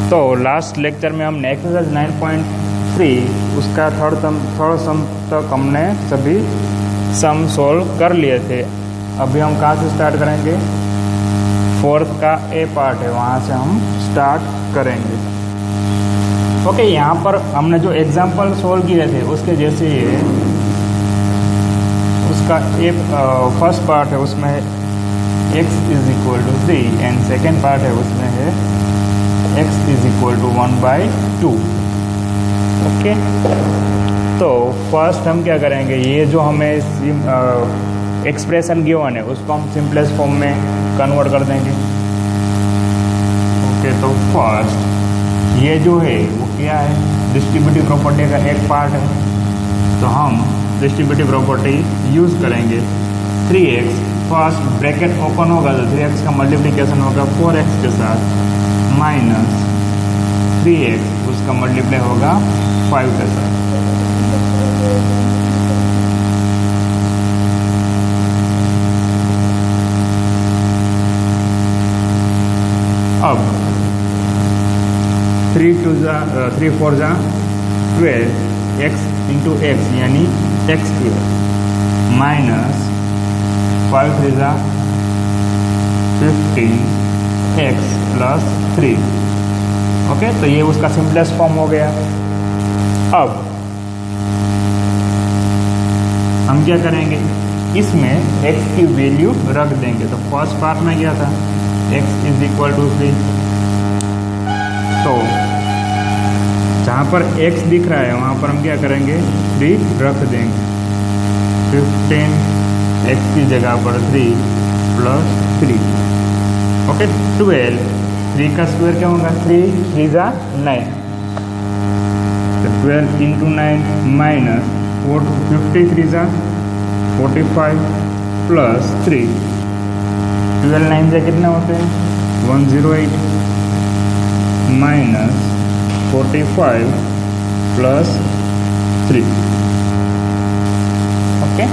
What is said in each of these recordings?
तो last lecture में हमने एक्सरसाइज 9.3 उसका थर्ड सम तक हमने सभी सम सोल्व कर लिए थे। अभी हम कहाँ से स्टार्ट करेंगे? फोर्थ का ए पार्ट है, वहाँ से हम स्टार्ट करेंगे। ओके, यहाँ पर हमने जो एग्जाम्पल सोल्व किए थे उसके जैसे ही है। उसका एक फर्स्ट पार्ट है, उसमें x is equal to 3 and second part है उसमें है x is equal to 1/2। Okay, तो फर्स्ट हम क्या करेंगे, ये जो हमें एक्सप्रेशन गिवन है उसको हम सिंपलेस्ट फॉर्म में कन्वर्ट कर देंगे। ओके, तो फर्स्ट ये जो है वो क्या है, डिस्ट्रीब्यूटिव प्रॉपर्टी का एक पार्ट है, तो हम डिस्ट्रीब्यूटिव प्रॉपर्टी यूज़ करेंगे। 3x फर्स्ट ब्रैकेट ओपन होगा तो 3x का मल्टीप्लिकेशन होगा 4x के साथ, माइनस 3x उसका मल्टीप्लाई होगा 5 के साथ। अब 3 4 जा 12 x इंटू एक्स यानी x स्क्वायर, माइनस 5 3 जा 15 x प्लस 3। ओके, तो ये उसका सिंपलेस्ट फॉर्म हो गया। अब हम क्या करेंगे, इसमें x की वैल्यू रख देंगे। तो फर्स्ट पार्ट में क्या था, x इज इक्वल टू 3, तो जहाँ पर x दिख रहा है वहाँ पर हम क्या करेंगे, 3 रख देंगे। 15 x की जगह पर 3 प्लस 3। ओके, 12 3 का स्क्वायर क्या होगा, 3 3 जा 9, तो 12 इंटू 9 माइनस 53 जा 45 प्लस 3। 12 9 से कितने होते हैं, 108 माइनस 45 प्लस 3। ओके,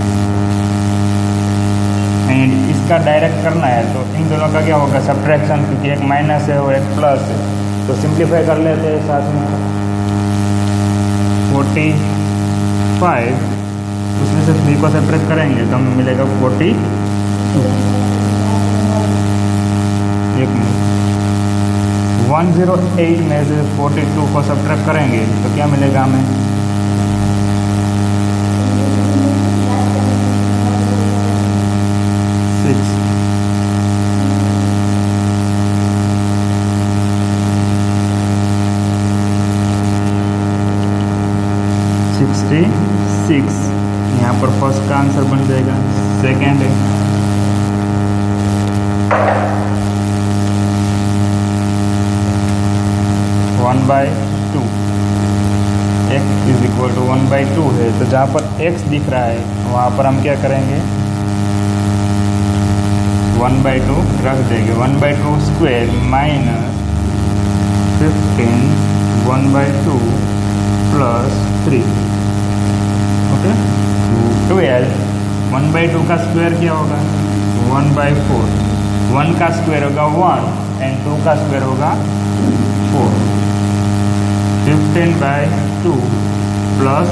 एंड इसका डायरेक्ट करना है तो इन दोनों का क्या होगा, सब्ट्रैक्शन, क्योंकि एक माइनस है और एक प्लस है, तो सिंप्लीफाई कर लेते हैं साथ में। 45 उसमें से 3 को सब्ट्रैक्ट करेंगे तो हमें मिलेगा 42। एक मिनट, 108 में से 42 को सब्ट्रैक्ट करेंगे तो क्या मिलेगा हमें, 6। यहाँ पर फर्स्ट का आंसर बन जाएगा। सेकेंड है 1/2, x इज इक्वल टू 1/2 है, तो जहाँ पर x दिख रहा है वहाँ पर हम क्या करेंगे, 1/2 रख देंगे। 1/2 स्क्वायर माइनस 15 1/2 प्लस 3। ओके, 12 1/2 का स्क्वायर क्या होगा, 1/4। 1 का स्क्वायर होगा 1 एंड 2 का स्क्वायर होगा 4। 15/2 प्लस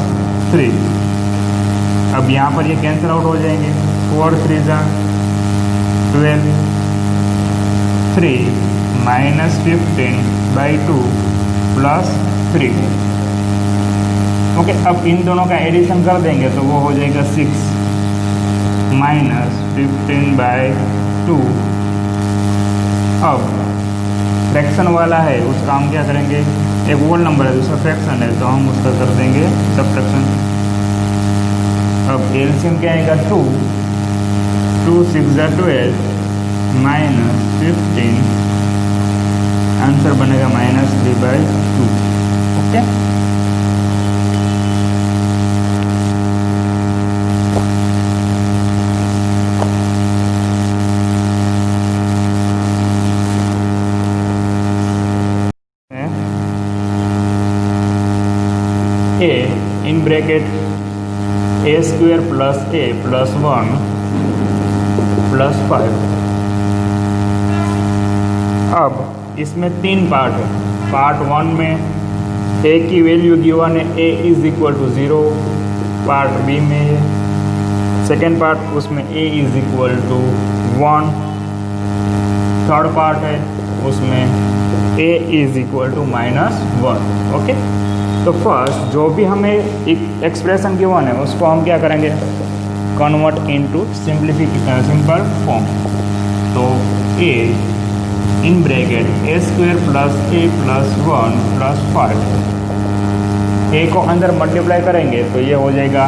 3। अब यहाँ पर ये कैंसिल आउट हो जाएंगे, 4 3 जा 12, 3 माइनस 15/2 प्लस 3। ओके, अब इन दोनों का एडिशन कर देंगे तो वो हो जाएगा 6 माइनस 15/2। अब फ्रैक्शन वाला है उसका हम क्या करेंगे, एक होल नंबर है दूसरा फ्रैक्शन है तो हम उसका कर देंगे सब्ट्रैक्शन। अब एलसीएम क्या आएगा, 2 6 जा 12 माइनस 15, आंसर बनेगा -3/2। Okay, a in bracket a square plus a plus 1 plus 5। अब इसमें 3 पार्ट है, पार्ट 1 में ए की वैल्यू गिवन है a is equal to 0, part B में ये सेकेंड पार्ट उसमें a is equal to 1, third part है उसमें a is equal to -1। Okay, तो फर्स्ट जो भी हमें एक एक्सप्रेशन गिवन है उसको हम क्या करेंगे, कन्वर्ट इनटू सिंपल फॉर्म। तो a in bracket a square plus a plus 1 plus 5, a को अंदर मल्टीप्लाई करेंगे तो ये हो जाएगा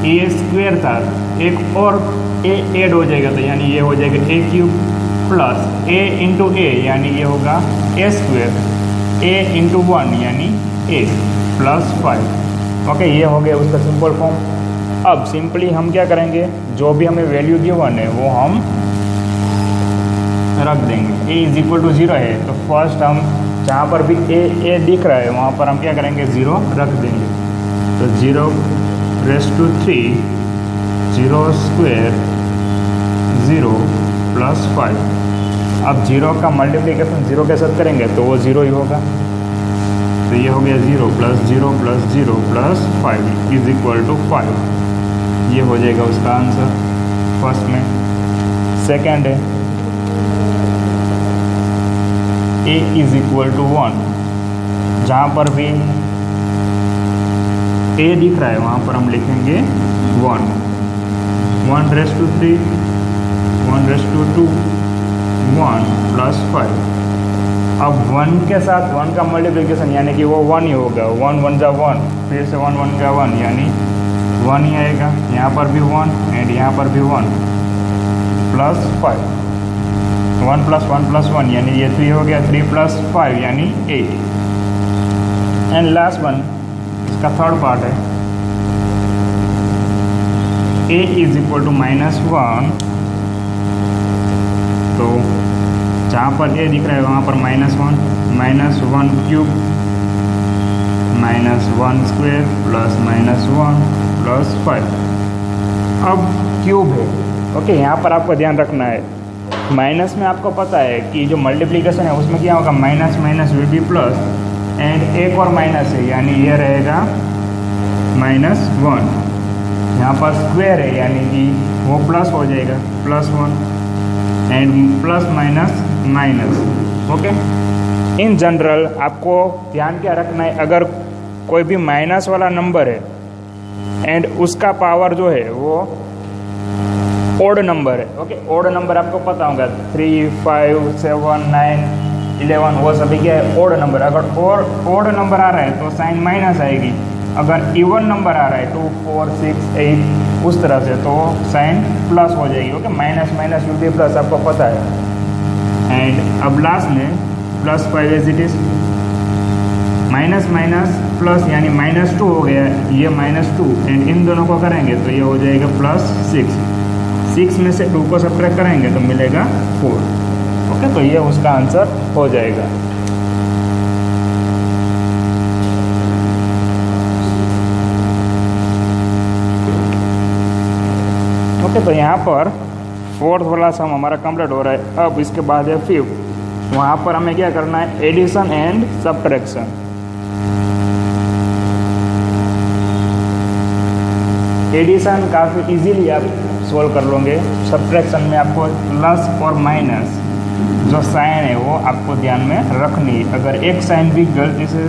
ए स्क्वायर था, एक और ए ऐड हो जाएगा तो यानी ये हो जाएगा ए क्यूब प्लस ए इंटू ए यानी ये होगा ए स्क्वायर, ए इंटू 1 यानी ए प्लस 5। ओके, ये हो गया उसका सिंपल फॉर्म। अब सिंपली हम क्या करेंगे, जो भी हमें वैल्यू गिवन है वो हम रख देंगे। ए इज इक्वल टू 0 है तो फर्स्ट हम जहाँ पर भी ए दिख रहा है वहाँ पर हम क्या करेंगे, 0 रख देंगे। तो 0 रेज़ टू 3, 0 स्क्वायर 0 प्लस 5। अब 0 का मल्टीप्लिकेशन 0 के साथ करेंगे तो वो 0 ही होगा। तो ये हो गया 0 plus 0 plus 0 plus 5 is equal to 5। ये हो जाएगा उसका आंसर फर्स्ट में। सेकेंड है ए इज इक्वल टू 1, जहाँ पर भी ए दिख रहा है वहाँ पर हम लिखेंगे 1, 1 raise to 3, 1 raise to 2, 1 plus 5। अब 1 के साथ 1 का मल्टीप्लिकेशन यानी कि वो 1 ही होगा, 1 1 जा 1, फिर से 1 1 का 1 यानी 1 ही आएगा। यहाँ पर भी 1 एंड यहाँ पर भी 1 प्लस 5, 1 प्लस 1 प्लस 1 यानी ये 3 हो गया, 3 प्लस 5 यानी 8। एंड लास्ट वन इसका थर्ड पार्ट है ए इज इक्वल टू -1। तो जहाँ पर ए दिख रहा है वहाँ पर -1, -1 क्यूब -1 स्क्वायर प्लस -1 प्लस 5। अब क्यूब है। ओके, यहाँ पर आपको ध्यान रखना है, माइनस में आपको पता है कि जो मल्टीप्लिकेशन है उसमें क्या होगा, minus minus will be plus, and एक और माइनस है यानी ये रहेगा -1। यहाँ पर स्क्वायर है यानी कि वो प्लस हो जाएगा +1, and plus minus minus. Okay, in general आपको ध्यान क्या रखना है, अगर कोई भी माइनस वाला नंबर है एंड उसका पावर जो है वो ओड नंबर है। ओके, ओड नंबर आपको पता होगा 3, 5, 7, 9, 11 वो सभी क्या है, ओड नंबर। अगर ओड नंबर आ रहा है तो साइन माइनस आएगी, अगर इवन नंबर आ रहा है 2, 4, 6, 8 उस तरह से तो साइन प्लस हो जाएगी। Okay, minus minus will be plus, आपको पता है। एंड अब लास्ट में +5 as it is, minus minus plus यानी -2 हो गया, ये -2 एंड इन दोनों को करेंगे तो ये हो जाएगा +6। 6 में से 2 को सब्ट्रैक्ट करेंगे तो मिलेगा 4। ओके, तो ये उसका आंसर हो जाएगा। ओके, तो यहाँ पर फोर्थ वाला सम हमारा कंप्लीट हो रहा है। अब इसके बाद है फिफ्थ, वहाँ पर हमें क्या करना है, एडिशन एंड सब्ट्रैक्शन। एडिशन काफ़ी इजीली आप सोल्व कर लोगे, सब्ट्रैक्शन में आपको प्लस और माइनस जो साइन है वो आपको ध्यान में रखनी है। अगर एक साइन भी गलती से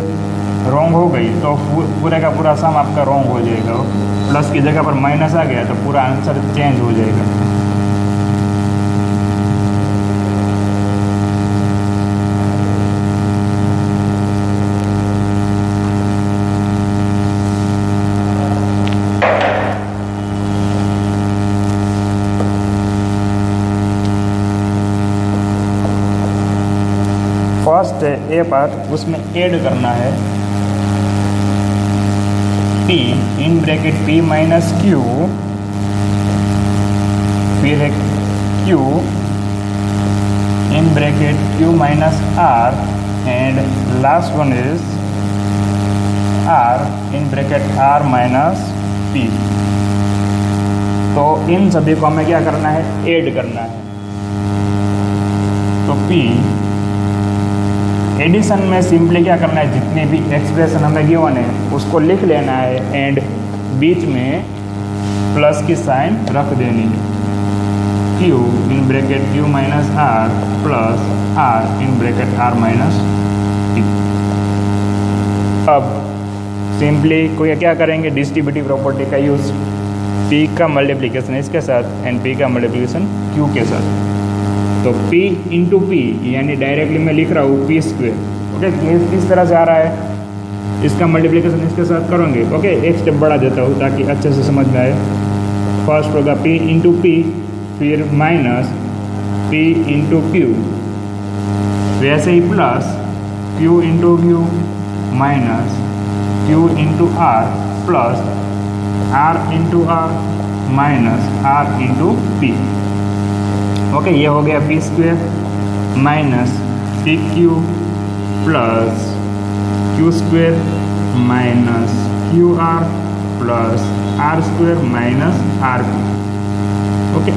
रॉन्ग हो गई तो पूरे का पूरा सम आपका रॉन्ग हो जाएगा। प्लस की जगह पर माइनस आ गया तो पूरा आंसर चेंज हो जाएगा। फर्स्ट ए पार्ट, उसमें ऐड करना है p in bracket p minus q, फिर है q in bracket q minus r, and last one is r in bracket r minus p। तो इन सभी को हमें क्या करना है, ऐड करना है। तो p एडिशन में सिंपली क्या करना है, जितने भी एक्सप्रेशन हमें गिवन है उसको लिख लेना है एंड बीच में प्लस की साइन रख देनी है। Q in bracket Q minus R plus R in bracket R minus T। अब सिंपली कोई क्या करेंगे, डिस्ट्रीब्यूटिव प्रॉपर्टी का यूज़, P का मल्टीप्लिकेशन इसके साथ एंड P का मल्टीप्लिकेशन Q के साथ। तो P इंटू P यानी डायरेक्टली मैं लिख रहा हूँ P स्क्वेयर। ओके, किस तरह से आ रहा है, इसका मल्टीप्लिकेशन इसके साथ करोगे। ओके, एक स्टेप बढ़ा देता हूँ ताकि अच्छे से समझ में आए। फर्स्ट होगा P इंटू P, फिर माइनस P इंटू Q, वैसे ही plus Q into Q minus Q into R plus R into R minus R into P। Okay, ये हो गया P square minus P Q plus Q square minus QR plus R square minus RP। Okay,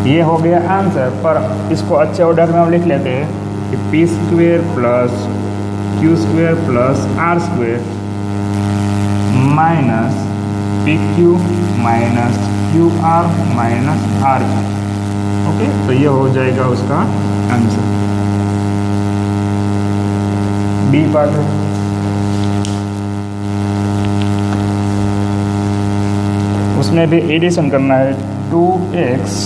ये हो गया answer. पर इसको अच्छे order में हम लिख लेते हैं कि P square plus Q square plus R square minus PQ minus QR minus RP। Okay, तो ये हो जाएगा उसका आंसर। बी पार्ट है, उसमें भी एडिशन करना है। 2x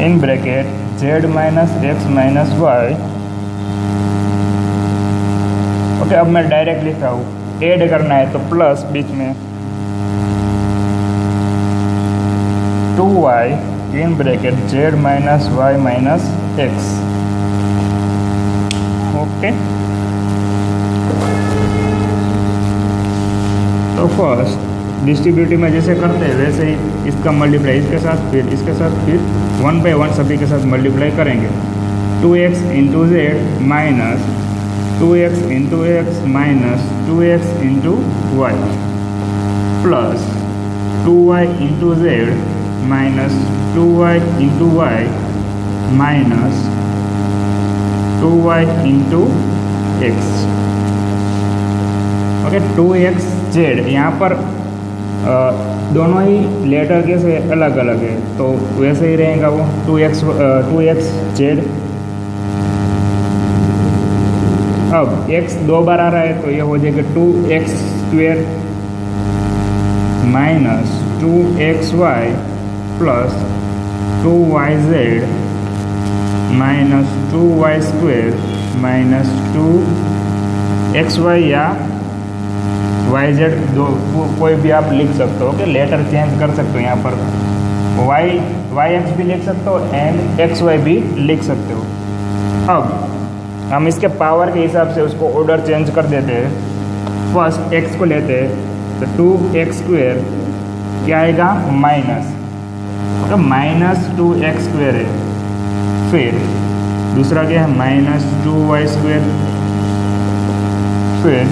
in bracket z minus x minus y. Okay, अब मैं डायरेक्ट लिख रहा हूँ, ऐड करना है तो प्लस बीच में 2y in bracket z minus y minus x. Okay, तो फर्स्ट डिस्ट्रीब्यूटिव में जैसे करते हैं वैसे ही इसका मल्टीप्लाई इसके साथ, फिर इसके साथ, फिर 1 बाई 1 सभी के साथ मल्टीप्लाई करेंगे। 2x into z minus 2x into x minus 2x into y plus 2y into z minus 2y into y minus 2y into x. Okay, 2x z यहाँ पर दोनों ही लेटर कैसे अलग अलग है तो वैसे ही रहेगा वो 2x जेड। अब x 2 बार आ रहा है तो ये हो जाएगा 2x square minus 2xy plus 2yz minus 2y square minus 2xy या yz, दो कोई भी आप लिख सकते हो। ओके, लेटर चेंज कर सकते हो, यहाँ पर yx भी लिख सकते हो एंड xy भी लिख सकते हो। अब हम इसके पावर के हिसाब से उसको ऑर्डर चेंज कर देते हैं। फर्स्ट x को लेते हैं तो 2x स्क्वेयर क्या आएगा माइनस, तो माइनस 2x स्क्वेयर है। फिर दूसरा क्या है माइनस 2y स्क्वेयर। फिर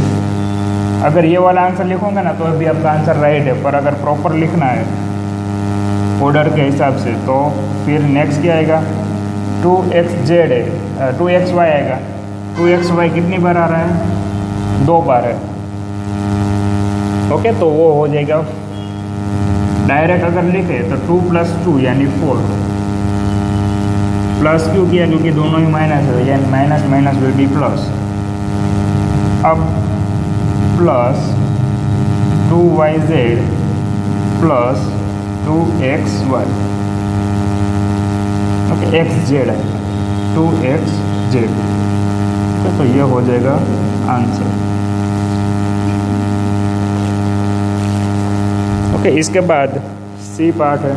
अगर ये वाला आंसर लिखूंगा ना तो अभी आपका आंसर राइट है, पर अगर प्रॉपर लिखना है ऑर्डर के हिसाब से तो फिर नेक्स्ट क्या आएगा 2xz है, 2xy आएगा। 2xy कितनी बार आ रहा है, 2 बार है। ओके, तो वो हो जाएगा डायरेक्ट अगर लिखे तो 2 + 2 यानी 4 प्लस क्यों किया, क्योंकि दोनों ही माइनस है यानी minus minus will be plus. अब plus 2yz plus 2xy। Okay, xz है 2xz। तो ये हो जाएगा आंसर। ओके, इसके बाद सी पार्ट है।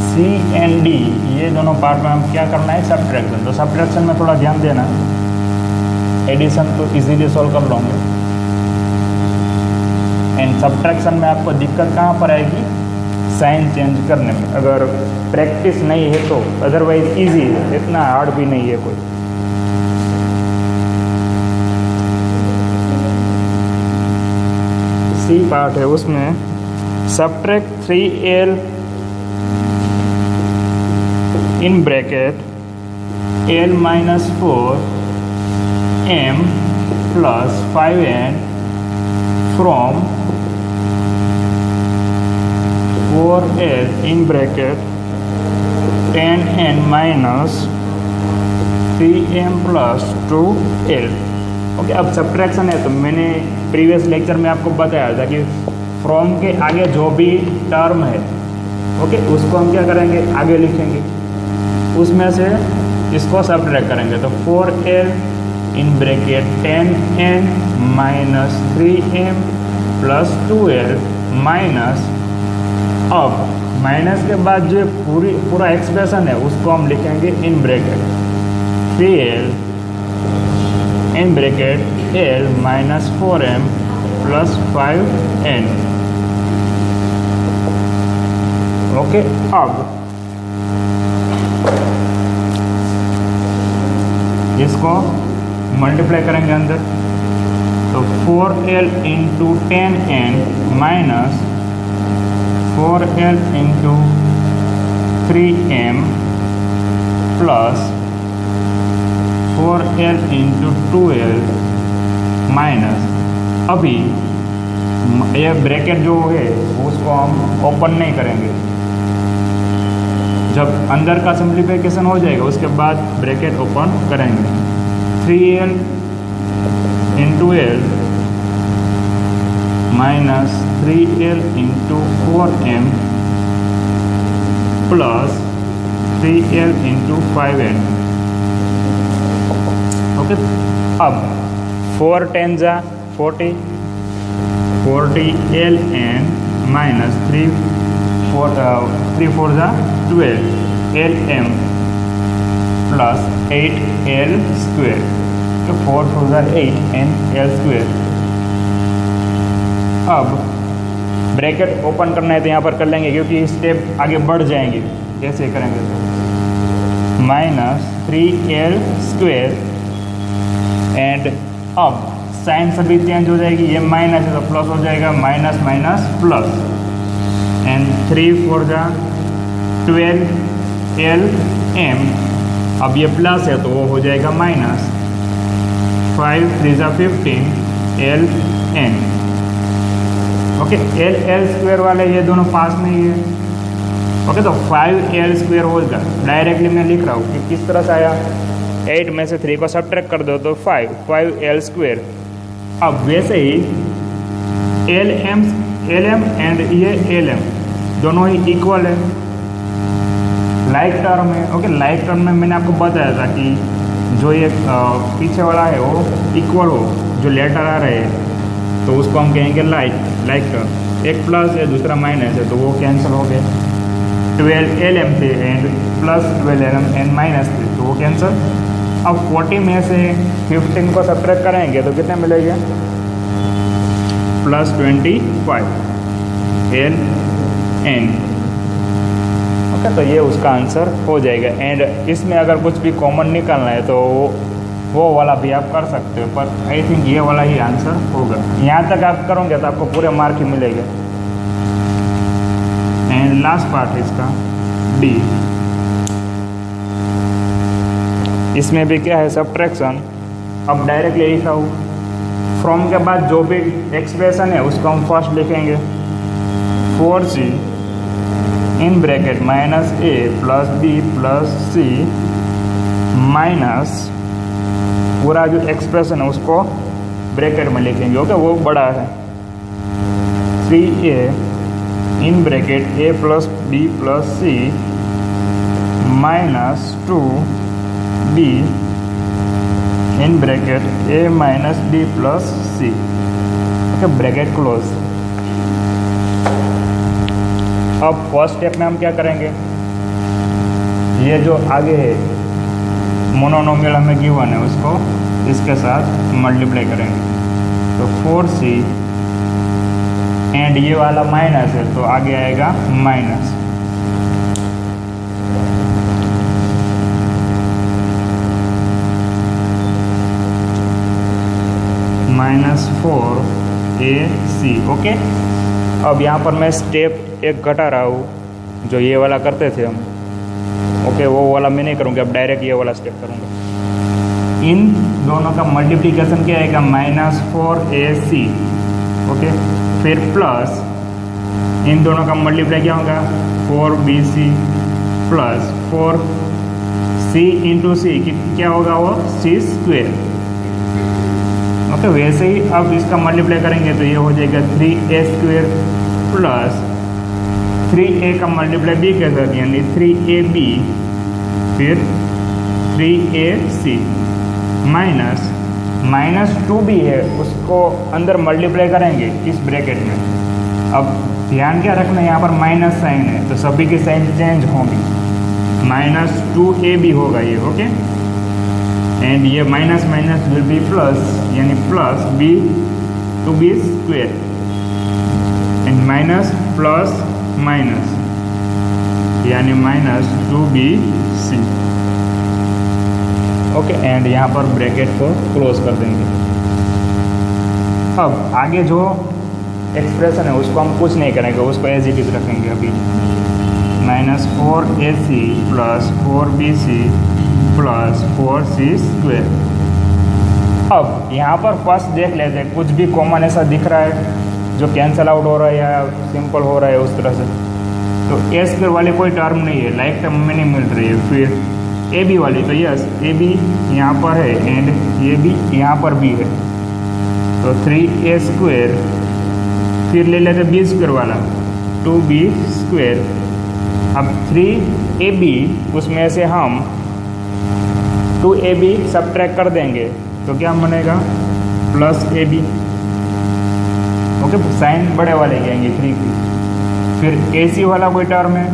सी एंड डी ये दोनों पार्ट में हम क्या करना है सब्ट्रैक्शन। तो सब्ट्रैक्शन में थोड़ा ध्यान देना, एडिशन तो इजीली सॉल्व कर लोगे एंड सब्ट्रैक्शन में आपको दिक्कत कहाँ पर आएगी, साइन चेंज करने में। अगर प्रैक्टिस नहीं है तो, अदरवाइज इजी है, इतना हार्ड भी नहीं है कोई। सी पार्ट है उसमें subtract 3l in bracket l minus 4m plus 5n from 4l in bracket 10n minus 3m plus 2l। Okay, अब सब्ट्रैक्शन है तो मैंने प्रीवियस लेक्चर में आपको बताया था कि फ्रॉम के आगे जो भी टर्म है, ओके, उसको हम क्या करेंगे, आगे लिखेंगे, उसमें से इसको सब्ट्रैक्ट करेंगे। तो 4l in bracket 10n minus 3m plus 2l minus, अब माइनस के बाद जो पूरा एक्सप्रेशन है उसको हम लिखेंगे in bracket 3l in bracket l minus 4m plus 5n। Okay, अब इसको मल्टीप्लाई करेंगे अंदर, तो 4l into 10n minus 4l into 3m plus 4l into 2l minus, अभी ये ब्रैकेट जो है उसको हम ओपन नहीं करेंगे, जब अंदर का सिंप्लीफिकेशन हो जाएगा उसके बाद ब्रैकेट ओपन करेंगे। 3l into l minus 3l into 4m plus 3l into 5n। Okay, अब 4 10 जा 40, 40ln माइनस 3 4 जा 12 lm प्लस 8l स्क्वेयर, तो 4 4 जा 8 and l स्क्वेयर। अब ब्रैकेट ओपन करना है तो यहाँ पर कर लेंगे क्योंकि स्टेप आगे बढ़ जाएंगे, ऐसे करेंगे तो माइनस 3l स्क्वेयर एंड अब साइन सभी चेंज हो जाएगी, ये माइनस है तो प्लस हो जाएगा, माइनस माइनस प्लस एंड 3 4 जा 12lm, अब ये प्लस है तो वो हो जाएगा माइनस, 5 3 जा 15ln। ओके, l स्क्वेयर वाले ये दोनों पास में ही है। ओके, तो 5l स्क्वेयर होगा, डायरेक्टली मैं लिख रहा हूँ कि किस तरह से आया, 8 में से 3 को सब्ट्रैक्ट कर दो तो 5l स्क्वेयर। अब वैसे ही lm एंड ये lm दोनों ही इक्वल है, लाइक टर्म है। ओके, लाइक टर्म में मैंने आपको बताया था कि जो ये पीछे वाला है वो इक्वल हो, जो लेटर आ रहे हैं तो उसको हम कहेंगे लाइक टर्म। एक प्लस है दूसरा माइनस है तो वो कैंसिल हो गए, 12lm थे and plus 12lm and minus थे तो वो कैंसिल। अब 40 में से 15 को सब्ट्रैक्ट करेंगे तो कितने मिलेंगे, प्लस 25 ln। ओके, तो ये उसका आंसर हो जाएगा। एंड इसमें अगर कुछ भी कॉमन निकालना है तो वो वाला भी आप कर सकते हो, पर आई थिंक ये वाला ही आंसर होगा। यहाँ तक आप करोगे तो आपको पूरे मार्क ही मिलेगा। एंड लास्ट पार्ट है इसका डी, इसमें भी क्या है, सब्ट्रैक्शन। अब डायरेक्टली लिखा हूँ, फ्रॉम के बाद जो भी एक्सप्रेशन है उसको हम फर्स्ट लिखेंगे, 4c in bracket minus a plus b plus c minus पूरा जो एक्सप्रेशन है उसको ब्रैकेट में लिखेंगे। ओके, वो बड़ा है, 3a in bracket a plus b plus c minus 2b in bracket a minus b plus c। Okay, bracket close. अब फर्स्ट स्टेप में हम क्या करेंगे, ये जो आगे है मोनोनोमियल हमें गिवन है उसको इसके साथ मल्टीप्लाई करेंगे, तो 4c एंड ये वाला माइनस है तो आगे आएगा माइनस, -4 AC। ओके, अब यहाँ पर मैं स्टेप एक घटा रहा हूँ, जो ये वाला करते थे हम। ओके, वो वाला मैं नहीं करूँगा, अब डायरेक्ट ये वाला स्टेप करूँगा। इन दोनों का मल्टीप्लिकेशन क्या आएगा, -4AC। ओके, फिर प्लस इन दोनों का मल्टीप्लाई क्या होगा, 4BC प्लस 4C इंटू सी क्या होगा, वो C²। ओके, वैसे ही अब इसका मल्टीप्लाई करेंगे तो ये हो जाएगा 3A² प्लस 3A का मल्टीप्लाई B के साथ यानी 3AB, फिर 3AC माइनस -2B है, उसको अंदर मल्टीप्लाई करेंगे इस ब्रैकेट में। अब ध्यान क्या रखना है, यहाँ पर माइनस साइन है तो सभी के साइन चेंज होंगे, -2AB होगा ये। ओके, एंड ये minus minus will be plus, यानी plus B to B² and minus plus minus यानी -2BC। ओके, एंड यहाँ पर ब्रैकेट को क्लोज कर देंगे। अब आगे जो एक्सप्रेशन है उसको हम कुछ नहीं करेंगे, उसको एज इट इज रखेंगे अभी। -4AC plus 4BC plus 4C²। अब यहाँ पर फर्स्ट देख लेते हैं, कुछ भी कॉमन ऐसा दिख रहा है जो कैंसिल आउट हो रहा है या सिंपल हो रहा है उस तरह से। तो A² वाली कोई टर्म नहीं है, लाइक टर्म में नहीं मिल रही है। फिर AB वाली तो यस, AB यहाँ पर है एंड ये भी यहाँ पर भी है, तो 3A²। फिर ले लेते B² वाला, 2B²। अब 3AB उसमें से हम 2AB सब्ट्रैक्ट कर देंगे तो क्या बनेगा, +AB। ओके, साइन बड़े वाले के आएंगे 3 की। फिर AC वाला कोई टर्म है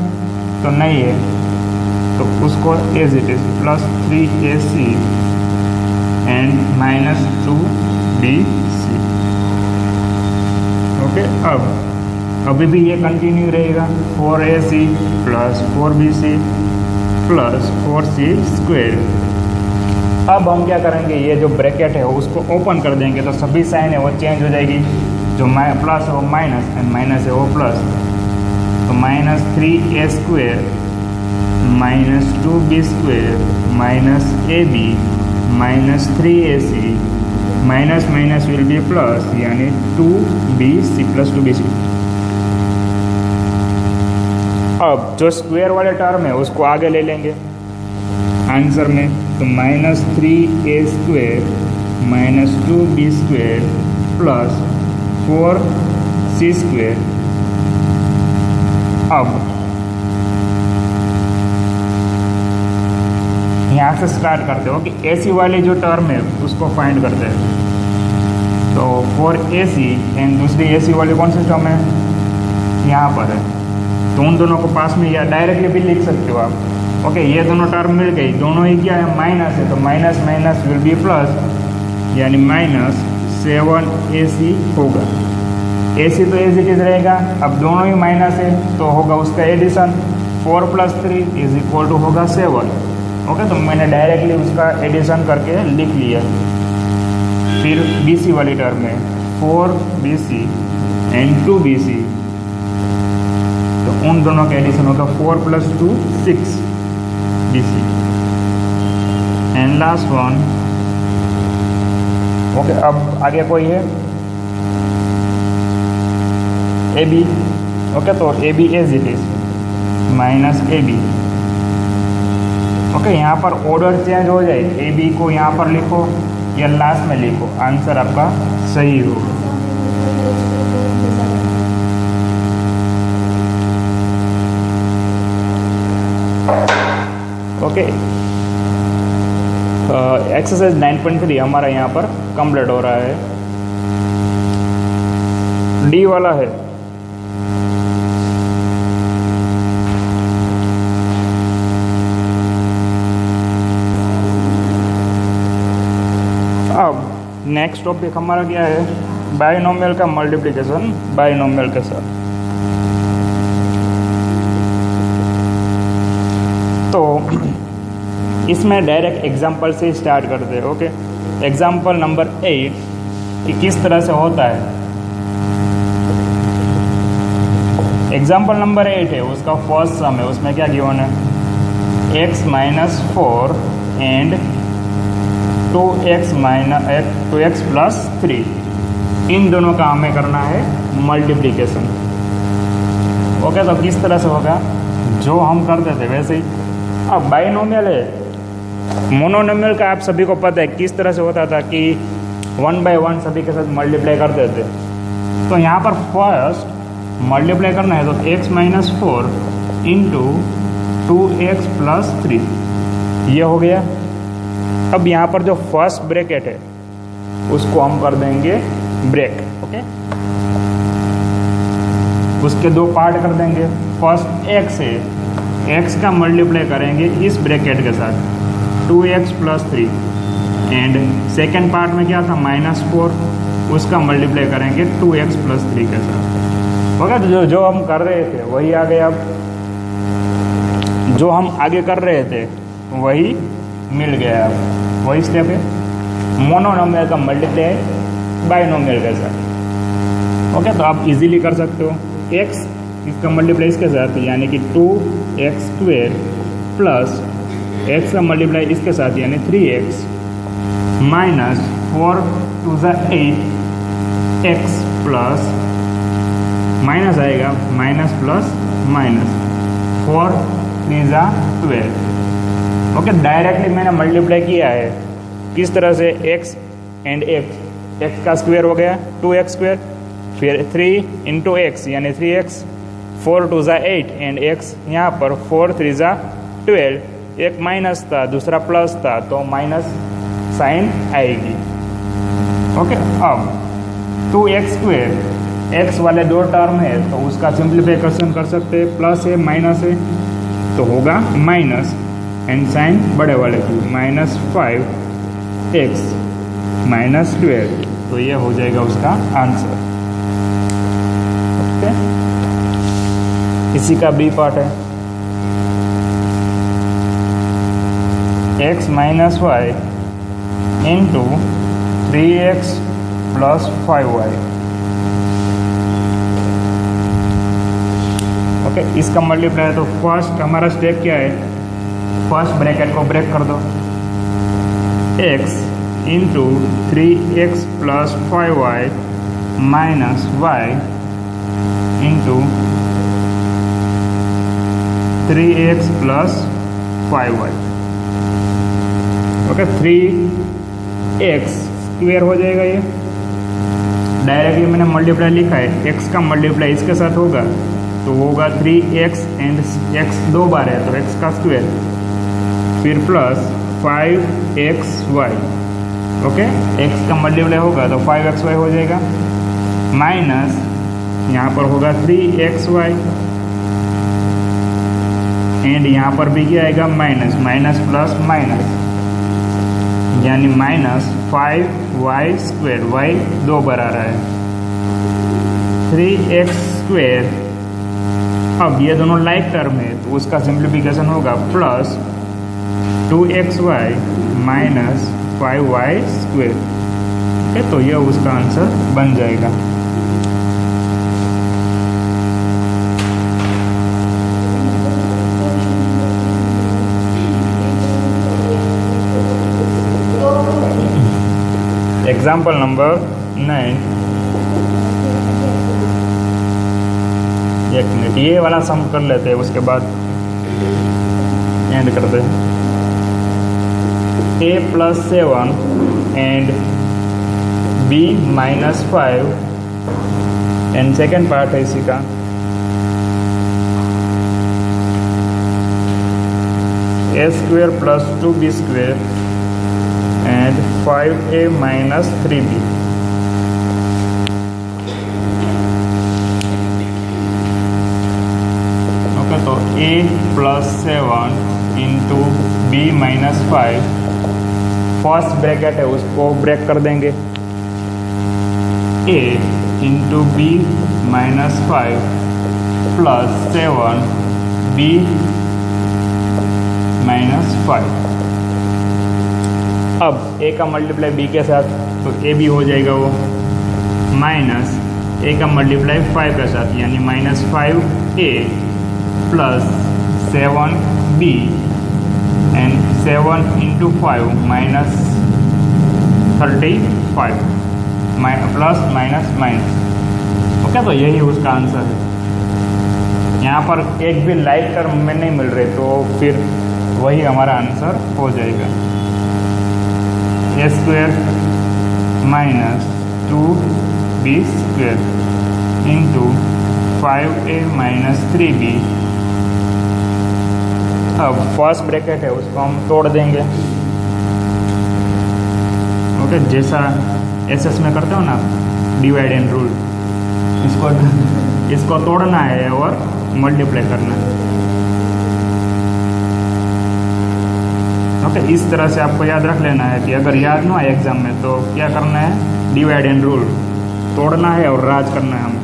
तो नहीं है, तो उसको as it is +3AC and -2BC। Okay, अब अभी भी ये कंटिन्यू रहेगा, 4AC plus 4BC plus 4C²। अब हम क्या करेंगे, ये जो ब्रैकेट है उसको ओपन कर देंगे तो सभी साइन है वो चेंज हो जाएगी, जो प्लस है वो माइनस एंड माइनस है वो प्लस। तो -3A² -2B² -AB -3AC minus minus will be plus, यानी 2BC प्लस 2BC। अब जो स्क्वायर वाले टर्म है उसको आगे ले लेंगे आंसर में, तो -3A² -2B² प्लस 4C²। अब यहाँ से स्टार्ट करते हो कि AC वाली जो टर्म है उसको फाइंड करते हैं। तो 4AC एंड दूसरी AC वाली कौन सी टर्म है, यहाँ पर है, तो उन दोनों को पास में या डायरेक्टली भी लिख सकते हो आप। ओके, ये दोनों टर्म मिल गई, दोनों ही क्या है, माइनस है, तो minus minus will be plus, यानी -7AC होगा। AC तो एज इट इज रहेगा, अब दोनों ही माइनस है तो होगा उसका एडिशन, 4 + 3 = होगा 7। ओके, तो मैंने डायरेक्टली उसका एडिशन करके लिख लिया। फिर BC वाली टर्म में 4BC एंड 2BC, तो उन दोनों का एडिशन होगा 4 + 2 6BC and last one. Okay, अब आगे कोई है AB। ओके, तो AB as it is -AB। Okay, यहाँ पर ऑर्डर चेंज हो जाए, AB को यहाँ पर लिखो या लास्ट में लिखो, आंसर आपका सही होगा। ओके, एक्सरसाइज 9.3 हमारा यहाँ पर कंप्लीट हो रहा है। D वाला है, अब नेक्स्ट टॉपिक हमारा क्या है, बाइनोमियल का मल्टीप्लिकेशन बाइनोमियल के साथ। तो इसमें डायरेक्ट एग्जांपल से स्टार्ट करते हैं। ओके, एग्जांपल नंबर 8 कि किस तरह से होता है एग्जाम्पल नंबर 8 है, उसका फर्स्ट सम है, उसमें क्या गिवन है, x minus 4 and 2x plus 3, इन दोनों का हमें करना है मल्टीप्लिकेशन। ओके, तो किस तरह से होगा, जो हम करते थे वैसे ही। अब बाइनोमियल है, मोनोनोमियल का आप सभी को पता है किस तरह से होता था कि 1 बाय 1 सभी के साथ मल्टीप्लाई करते थे। तो यहाँ पर फर्स्ट मल्टीप्लाई करना है, तो x minus 4 into 2x plus 3, ये हो गया। अब यहाँ पर जो फर्स्ट ब्रैकेट है उसको हम कर देंगे ब्रेक। ओके, उसके दो पार्ट कर देंगे। फर्स्ट x है, x का मल्टीप्लाई करेंगे इस ब्रैकेट के साथ 2x plus 3, and second part में क्या था, -4, उसका मल्टीप्लाई करेंगे 2x प्लस 3 के साथ। ओके, तो जो हम कर रहे थे वही आ गया। अब जो हम आगे कर रहे थे वही मिल गया। अब वही स्टेप है, मोनोनोमियल का मल्टीप्लाई बाइनोमियल के साथ। ओके, तो आप इजीली कर सकते हो। x इसका मल्टीप्लाई इसके साथ, यानी कि 2x² प्लस x का मल्टीप्लाई इसके साथ यानी 3x minus 4 2 8 x plus minus आएगा, minus plus minus 4 3 12। Okay, directly मैंने मल्टीप्लाई किया है किस तरह से, x एंड x का स्क्वायर हो गया 2x², फिर 3 इंटू x यानी 3x, 4 2 8 एंड x यहाँ पर 4 3 12, एक माइनस था दूसरा प्लस था तो माइनस साइन आएगी। ओके, अब 2x², x वाले दो टर्म है तो उसका सिंप्लीफिकेशन कर सकते हैं, प्लस है माइनस है तो होगा माइनस, एंड साइन बड़े वाले की -5x माइनस 12, तो ये हो जाएगा उसका आंसर। ओके, इसी का बी पार्ट है, x minus y into 3x plus 5y। Okay, इसका मल्टीप्लाई है, तो फर्स्ट हमारा स्टेप क्या है, फर्स्ट ब्रैकेट को ब्रेक कर दो, x into 3x plus 5y minus y into 3x plus 5y। Okay, 3x square हो जाएगा, ये डायरेक्टली मैंने मल्टीप्लाई लिखा है, x का मल्टीप्लाई इसके साथ होगा तो होगा 3x एंड x दो बार है तो x का स्क्वायर, फिर प्लस 5xy। ओके, x का मल्टीप्लाई होगा तो 5xy हो जाएगा, माइनस यहाँ पर होगा 3xy एंड यहाँ पर भी क्या आएगा, माइनस, माइनस प्लस माइनस यानी माइनस 5y², y दो बार आ रहा है, 3x²। अब ये दोनों लाइक टर्म है तो उसका सिंप्लीफिकेशन होगा plus 2xy minus 5y²। Okay, तो ये उसका आंसर बन जाएगा। एग्जाम्पल नंबर 9, एक मिनट, ये वाला सम कर लेते हैं उसके बाद एंड करते हैं। a plus 7 and b minus 5, and second part है इसी का, a² plus 2b² and 5a minus 3b। Okay, तो a plus 7 into b minus 5, first bracket है उसको ब्रेक कर देंगे, a into b minus 5 plus 7b minus 5। अब a का मल्टीप्लाई b के साथ तो a भी हो जाएगा वो, माइनस a का मल्टीप्लाई 5 के साथ यानी -5 a plus 7b and 7 into 5 minus 35 plus minus minus. Okay, तो यही उसका आंसर है। यहाँ पर एक भी लाइक टर्म में नहीं मिल रहे, तो फिर वही हमारा आंसर हो जाएगा। A square minus 2b square into 5a minus 3b। अब फर्स्ट ब्रैकेट है उसको हम तोड़ देंगे। ओके, जैसा एसएस में करते हो ना डिवाइड एंड रूल, इसको तोड़ना है और मल्टीप्लाई करना है। ओके, इस तरह से आपको याद रख लेना है कि अगर याद ना आए एग्जाम में तो क्या करना है, डिवाइड एंड रूल तोड़ना है और राज करना है हमें।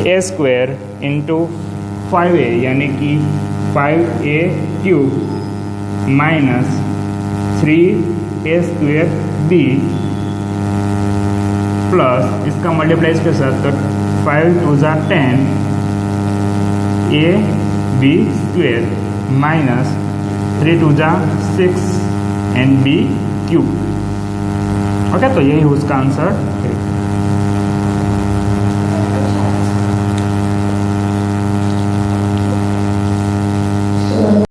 ए स्क्वेयर इंटू 5a यानी कि 5a cube minus 3a square b plus इसका मल्टीप्लाई इसके साथ, तो 5 2 ज़ा 10 a b स्क्वेयर माइनस 3 2 ज़ा 6 एंड b क्यूब। ओके, तो यही उसका आंसर है।